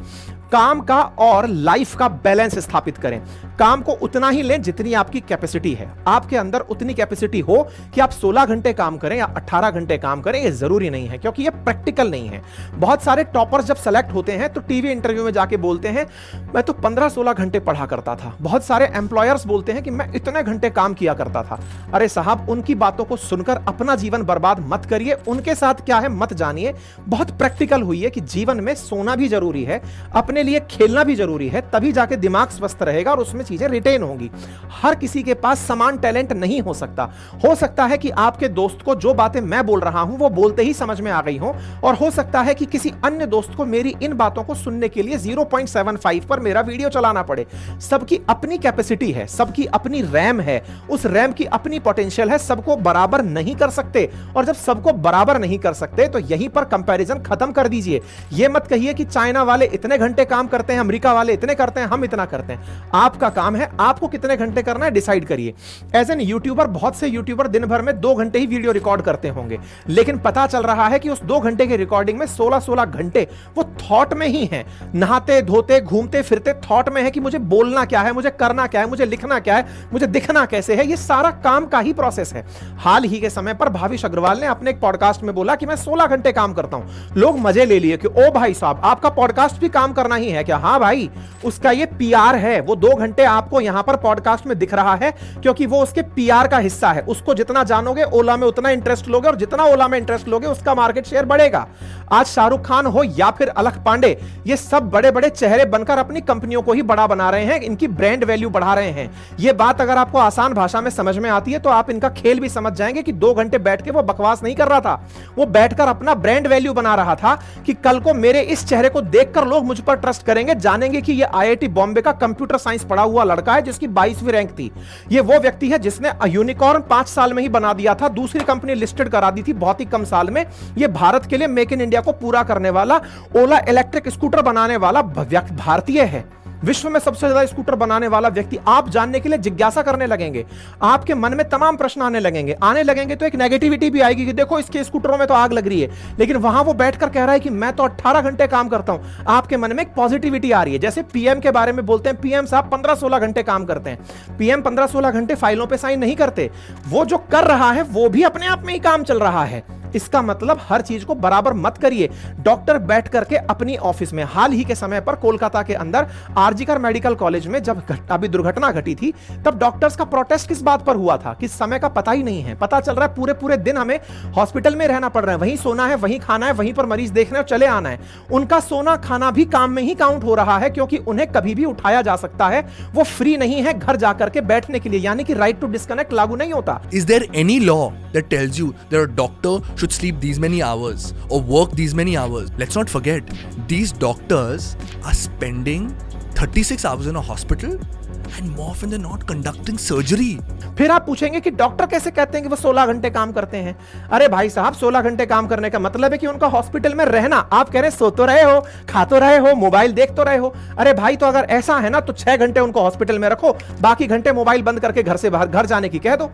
काम का और लाइफ का बैलेंस स्थापित करें। काम को उतना ही लें जितनी आपकी कैपेसिटी है। आपके अंदर उतनी कैपेसिटी हो कि आप 16 घंटे काम करें या 18 घंटे काम करें, यह जरूरी नहीं है, क्योंकि यह प्रैक्टिकल नहीं है। बहुत सारे टॉपर्स जब सेलेक्ट होते हैं तो टीवी इंटरव्यू में जाके बोलते हैं मैं तो 15-16 घंटे पढ़ा करता था। बहुत सारे एम्प्लॉयर्स बोलते हैं कि मैं इतने घंटे काम किया करता था। अरे साहब, उनकी बातों को सुनकर अपना जीवन बर्बाद मत करिए, उनके साथ क्या है मत जानिए। बहुत प्रैक्टिकल हुई है कि जीवन में सोना भी जरूरी है, अपने लिए खेलना भी जरूरी है, तभी जाके दिमाग स्वस्थ रहेगा और उसमें चीजें रिटेन होंगी। हर किसी के पास समान टैलेंट नहीं हो सकता। हो सकता है कि आपके दोस्त को जो बातें मैं बोल रहा हूं वो बोलते ही समझ में आ गई हो, और हो सकता है कि किसी अन्य दोस्त को मेरी इन बातों को सुनने के लिए 0.75 पर मेरा वीडियो चलाना पड़े। सबकी अपनी कैपेसिटी है, सबकी अपनी रैम है, उस रैम की अपनी पोटेंशियल है। सबको बराबर नहीं कर सकते, और जब सबको बराबर नहीं कर सकते तो यहीं पर कंपैरिजन खत्म कर दीजिए। यह मत कहिए कि चाइना वाले इतने घंटे काम करते हैं, अमेरिका वाले इतने करते हैं, हम इतना करते हैं। आपका काम है, आपको कितने घंटे करना है डिसाइड करिए। एज एन यूट्यूबर, बहुत से यूट्यूबर दिन भर में 2 घंटे ही वीडियो रिकॉर्ड करते होंगे, लेकिन पता चल रहा है कि उस 2 घंटे की रिकॉर्डिंग में 16-16 घंटे वो थॉट में ही है। नहाते धोते घूमते फिरते थॉट में है कि मुझे बोलना क्या है, मुझे करना क्या है, मुझे लिखना क्या है, मुझे दिखना कैसे है। ये सारा काम का ही प्रोसेस है। हाल ही के समय पर भाविश अग्रवाल ने अपने एक पॉडकास्ट में बोला कि मैं 16 घंटे काम करता हूं। लोग मजे ले लिए कि ओ भाई साहब, आपका पॉडकास्ट भी काम करना ही है क्या? हाँ भाई, उसका ये पीआर है। वो 2 घंटे आपको यहां पर पॉडकास्ट में दिख रहा है क्योंकि वो उसके पीआर का हिस्सा है। उसको जितना जानोगे ओला में उतना इंटरेस्ट लोगे, और जितना ओला में इंटरेस्ट लोगे उसका मार्केट शेयर बढ़ेगा। आज शाहरुख खान हो या फिर अलख पांडे, ये सब बड़े बड़े चेहरे बनकर अपनी कंपनियों को ही बड़ा बना रहे हैं, इनकी ब्रांड वैल्यू बढ़ा रहे हैं। ये बात अगर आपको आसान भाषा में समझ में आती है तो आप इनका खेल भी समझ जाएंगे कि 2 घंटे बैठ के वो बकवास नहीं कर रहा था, वो बैठकर अपना ब्रांड वैल्यू बना रहा था कि कल को मेरे इस चेहरे को देखकर लोग मुझ पर ट्रस्ट करेंगे, जानेंगे कि ये आईआईटी बॉम्बे का कंप्यूटर साइंस पढ़ा हुआ लड़का है जिसकी 22वीं रैंक थी। ये वो व्यक्ति है जिसने यूनिकॉर्न 5 साल में ही बना दिया था, दूसरी कंपनी लिस्टेड करा दी थी बहुत ही कम साल में। ये भारत के लिए मेक इन इंडिया को पूरा करने वाला, ओला इलेक्ट्रिक स्कूटर बनाने वाला भारतीय है। विश्व में सबसे ज्यादा स्कूटर बनाने वाला व्यक्ति। आप जानने के लिए जिज्ञासा करने लगेंगे, आपके मन में तमाम प्रश्न आने लगेंगे तो एक नेगेटिविटी भी आएगी कि देखो इसके स्कूटरों में तो आग लग रही है, लेकिन वहां वो बैठकर कह रहा है कि मैं तो 18 घंटे काम करता हूं। आपके मन में एक पॉजिटिविटी आ रही है। जैसे पीएम के बारे में बोलते हैं, पीएम साहब 15-16 घंटे काम करते हैं। पीएम 15-16 घंटे फाइलों पे साइन नहीं करते, वो जो कर रहा है वो भी अपने आप में ही काम चल रहा है। इसका मतलब हर चीज को बराबर मत करिए। डॉक्टर बैठ करके अपनी ऑफिस में, हाल ही के समय पर कोलकाता के अंदर आरजीकर मेडिकल कॉलेज में जब अभी दुर्घटना घटी थी, तब डॉक्टर्स का प्रोटेस्ट किस बात पर हुआ था कि समय का पता ही नहीं है। पता चल रहा है पूरे पूरे दिन हमें हॉस्पिटल में रहना पड़ रहा है, वहीं सोना है, वहीं खाना है, वहीं पर मरीज देखना है और चले आना है। उनका सोना खाना भी काम में ही काउंट हो रहा है, क्योंकि उन्हें कभी भी उठाया जा सकता है। वो फ्री नहीं है घर जाकर के बैठने के लिए, यानी कि राइट टू डिस्कनेक्ट लागू नहीं होता। Is there any law that tells you that a doctor should sleep these many hours or work these many hours? Let's not forget, these doctors are spending 36 hours in a hospital and more often than not conducting surgery. फिर आप पूछेंगे कि doctor कैसे कहते हैं कि वो 16 घंटे काम करते हैं? अरे भाई साहब, 16 घंटे काम करने का मतलब है कि उनका हॉस्पिटल में रहना। आप कह रहे हैं सो तो रहे हो, खा तो रहे हो, मोबाइल देख तो रहे हो। अरे भाई, तो अगर ऐसा है ना तो 6 घंटे उनको हॉस्पिटल में रखो, बाकी घंटे मोबाइल बंद करके घर से बाहर घर जाने की कह दो।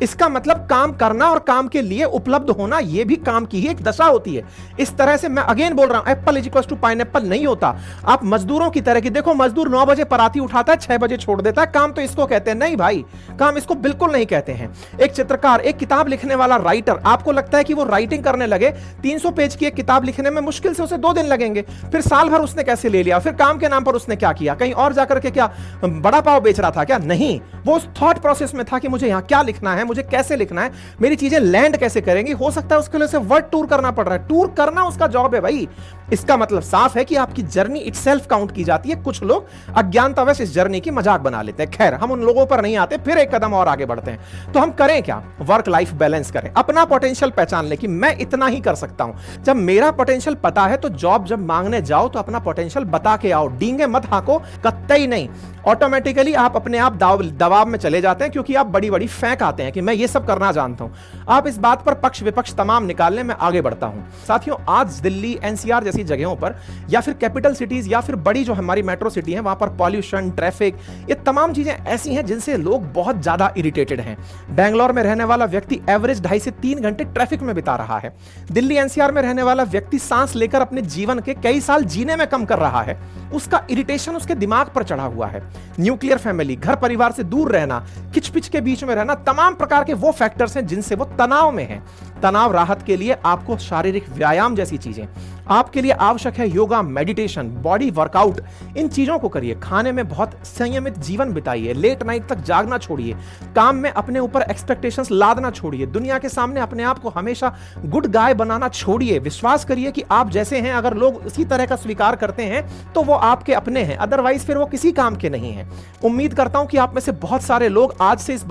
इसका मतलब काम करना और काम के लिए उपलब्ध होना, यह भी काम की ही एक दशा होती है। इस तरह से मैं अगेन बोल रहा हूं, apple is equal to pineapple नहीं होता। आप मजदूरों की तरह की देखो, मजदूर 9 बजे पराती उठाता है, 6 बजे छोड़ देता है। काम तो इसको कहते हैं? नहीं भाई, काम इसको बिल्कुल नहीं कहते हैं। एक चित्रकार, एक किताब लिखने वाला राइटर, आपको लगता है कि वो राइटिंग करने लगे, 300 पेज की एक किताब लिखने में मुश्किल से उसे 2 दिन लगेंगे, फिर साल भर उसने कैसे ले लिया? फिर काम के नाम पर उसने क्या किया? कहीं और जाकर के क्या बड़ा पाव बेच रहा था क्या? नहीं, वो उस थॉट प्रोसेस में था कि मुझे यहां क्या लिखना है, मुझे कैसे लिखना है, मेरी चीजें लैंड कैसे करेंगी। हो सकता है उसके लिए उसे वर्ल्ड टूर करना पड़ रहा है। टूर करना उसका जॉब है भाई। इसका मतलब साफ है कि आपकी जर्नी इटसेल्फ काउंट की जाती है। कुछ लोग अज्ञानतावश इस जर्नी की मजाक बना लेते हैं। खैर, हम उन लोगों पर नहीं आते, फिर एक कदम और आगे बढ़ते हैं। तो हम करें क्या? वर्क लाइफ बैलेंस करें, अपना पोटेंशियल पहचान ले कि मैं इतना ही कर सकता हूं। जब मेरा पोटेंशियल पता है तो जॉब जब मांगने जाओ तो अपना पोटेंशियल बता के आओ, डींगे मत हाको, कतई नहीं। ऑटोमेटिकली आप अपने आप दबाव में चले जाते हैं, क्योंकि आप बड़ी बड़ी फेंक आते हैं कि मैं ये सब करना जानता हूं। आप इस बात पर पक्ष विपक्ष तमाम निकाल लें, मैं आगे बढ़ता हूं। साथियों, आज दिल्ली, एनसीआर जैसी जगहों पर या फिर कैपिटल सिटीज या फिर बड़ी जो हमारी मेट्रो सिटी है, वहां पर पॉल्यूशन, ट्रैफिक, ये तमाम चीजें ऐसी हैं जिनसे लोग बहुत ज्यादा इरिटेटेड हैं। बेंगलोर में रहने वाला व्यक्ति एवरेज 2.5 से 3 घंटे ट्रैफिक में बिता रहा है। दिल्ली एनसीआर में रहने वाला व्यक्ति सांस लेकर अपने जीवन के कई साल जीने में कम कर रहा है। उसका इरिटेशन उसके दिमाग पर चढ़ा हुआ है। न्यूक्लियर फैमिली, घर परिवार से दूर रहना, खिचपिच के बीच में रहना, तमाम प्रकार के वो फैक्टर्स हैं जिनसे वो तनाव में है। तनाव राहत के लिए आपको शारीरिक व्यायाम जैसी चीजें आपके लिए आवश्यक है। योगा, मेडिटेशन, बॉडी वर्कआउट, इन चीजों को करिए। खाने में बहुत संयमित जीवन बिताइए। लेट नाइट तक जागना छोड़िए। काम में अपने ऊपर एक्सपेक्टेशंस लादना छोड़िए। दुनिया के सामने अपने आप को हमेशा गुड गाय बनाना छोड़िए। विश्वास करिए कि आप जैसे हैं, अगर लोग इसी तरह का स्वीकार करते हैं तो वो आपके अपने हैं, अदरवाइज फिर वो किसी काम के नहीं हैं। उम्मीद करता हूं कि आप में से बहुत सारे लोग आज से इस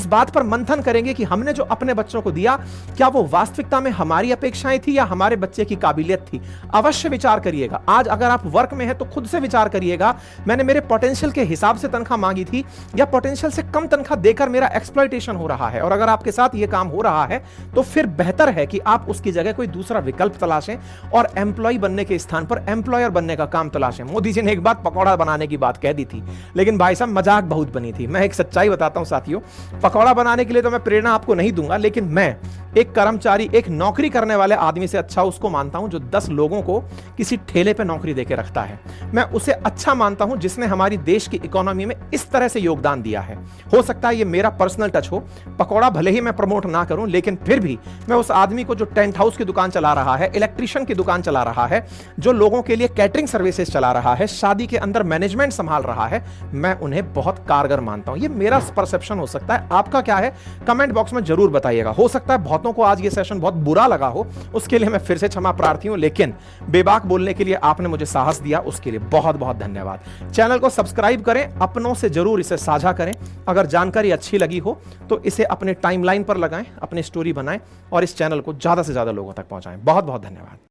बात पर मंथन करेंगे कि हमने जो अपने बच्चों को दिया, क्या वो वास्तविकता में हमारी अपेक्षाएं थी या हमारे बच्चे की काबिलियत थी। अवश्य विचार करिएगा। आज अगर आप वर्क में हैं तो खुद से विचार करिएगा, मैंने मेरे पोटेंशियल के हिसाब से तनख्वाह मांगी थी या पोटेंशियल से कम तनख्वाह देकर मेरा एक्सप्लॉयटेशन हो रहा है। और अगर आपके साथ यह काम हो रहा है तो फिर बेहतर है कि आप उसकी जगह कोई दूसरा विकल्प तलाशें और एम्प्लॉय बनने के स्थान पर एम्प्लॉयर बनने का काम तलाशें। मोदी जी ने एक बात पकौड़ा बनाने की बात कह दी थी, लेकिन भाई साहब मजाक बहुत बनी थी। मैं एक सच्चाई बताता हूं साथियों, पकौड़ा बनाने के लिए तो मैं प्रेरणा आपको नहीं दूंगा, लेकिन मैं एक कर्मचारी, एक नौकरी करने वाले आदमी से अच्छा उसको मानता हूं जो 10 लोगों को किसी ठेले पे नौकरी देके रखता है। मैं उसे अच्छा मानता हूं जिसने हमारी देश की इकोनॉमी में इस तरह से योगदान दिया है। हो सकता है ये मेरा पर्सनल टच हो, पकौड़ा भले ही मैं प्रमोट ना करूं, लेकिन फिर भी मैं उस आदमी को जो टेंट हाउस की दुकान चला रहा है, इलेक्ट्रिशियन की दुकान चला रहा है, जो लोगों के लिए कैटरिंग सर्विसेज चला रहा है, शादी के अंदर मैनेजमेंट संभाल रहा है, मैं उन्हें बहुत कारगर मानता हूं। ये मेरा परसेप्शन हो सकता है, आपका क्या है कमेंट बॉक्स में जरूर बताइएगा। हो सकता है बहुतों को आज ये सेशन बहुत बुरा लगा हो, उसके लिए मैं फिर से क्षमा प्रार्थी हूं, लेकिन बेबाक बोलने के लिए आपने मुझे साहस दिया, उसके लिए बहुत बहुत धन्यवाद। चैनल को सब्सक्राइब करें, अपनों से जरूर इसे साझा करें। अगर जानकारी अच्छी लगी हो तो इसे अपने टाइमलाइन पर लगाएं, अपनी स्टोरी बनाएं और इस चैनल को ज्यादा से ज्यादा लोगों तक पहुंचाएं। बहुत बहुत धन्यवाद।